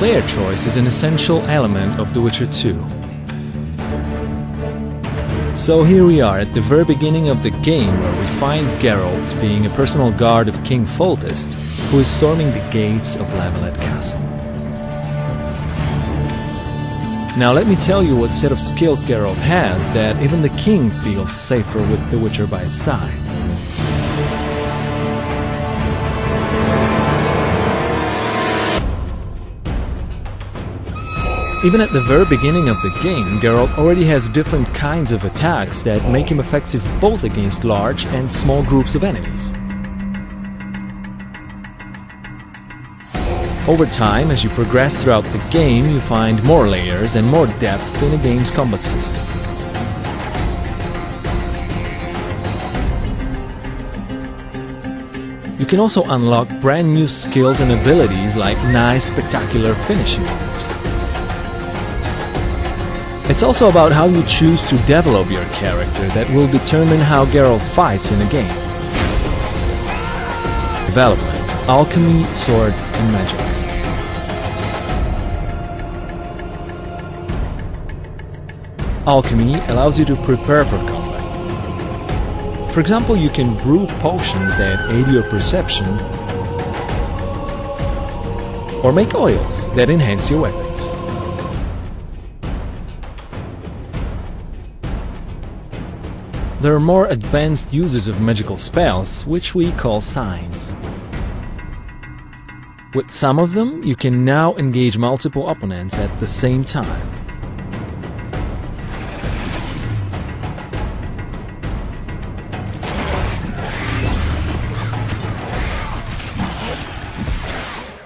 player choice is an essential element of The Witcher 2. So here we are at the very beginning of the game, where we find Geralt being a personal guard of King Foltest, who is storming the gates of Lavalette Castle. Now let me tell you what set of skills Geralt has that even the king feels safer with the Witcher by his side. Even at the very beginning of the game, Geralt already has different kinds of attacks that make him effective both against large and small groups of enemies. Over time, as you progress throughout the game, you find more layers and more depth in the game's combat system. You can also unlock brand new skills and abilities like nice, spectacular finishing moves. It's also about how you choose to develop your character that will determine how Geralt fights in a game. Development, alchemy, sword, and magic. Alchemy allows you to prepare for combat. For example, you can brew potions that aid your perception, or make oils that enhance your weapons. There are more advanced uses of magical spells, which we call signs. With some of them, you can now engage multiple opponents at the same time.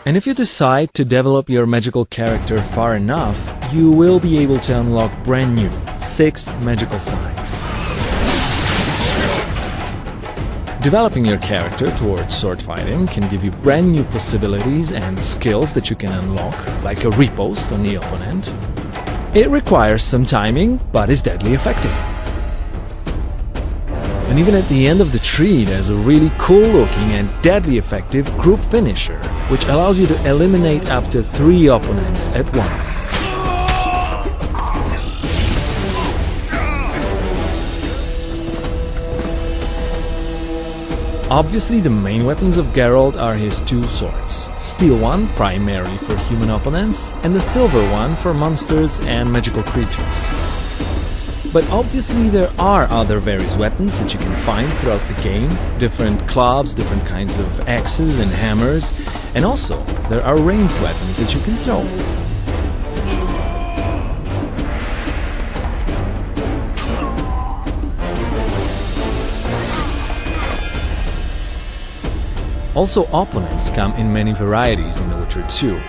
And if you decide to develop your magical character far enough, you will be able to unlock brand new 6 magical signs. Developing your character towards sword fighting can give you brand new possibilities and skills that you can unlock, like a riposte on the opponent. It requires some timing, but is deadly effective. And even at the end of the tree, there's a really cool looking and deadly effective group finisher, which allows you to eliminate up to 3 opponents at once. Obviously, the main weapons of Geralt are his 2 swords, steel one primarily for human opponents, and the silver one for monsters and magical creatures. But obviously there are other various weapons that you can find throughout the game, different clubs, different kinds of axes and hammers, and also there are ranged weapons that you can throw. Also, opponents come in many varieties in The Witcher 2.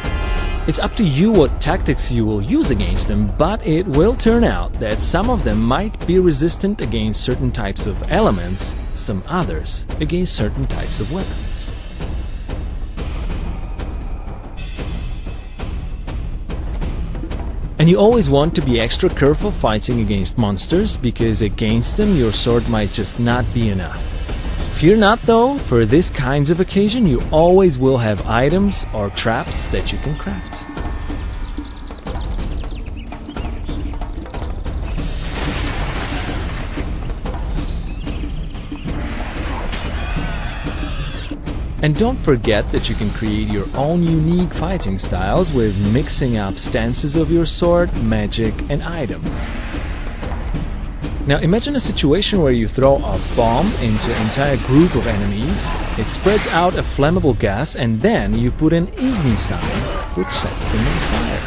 It's up to you what tactics you will use against them, but it will turn out that some of them might be resistant against certain types of elements, some others against certain types of weapons. And you always want to be extra careful fighting against monsters, because against them your sword might just not be enough. Fear not though, for this kinds of occasion you always will have items or traps that you can craft. And don't forget that you can create your own unique fighting styles with mixing up stances of your sword, magic and items. Now imagine a situation where you throw a bomb into an entire group of enemies, it spreads out a flammable gas, and then you put an igni sign, which sets them on fire.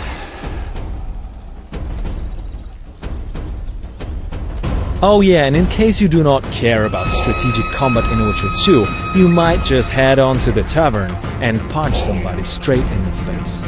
Oh yeah, and in case you do not care about strategic combat in Witcher 2, you might just head on to the tavern and punch somebody straight in the face.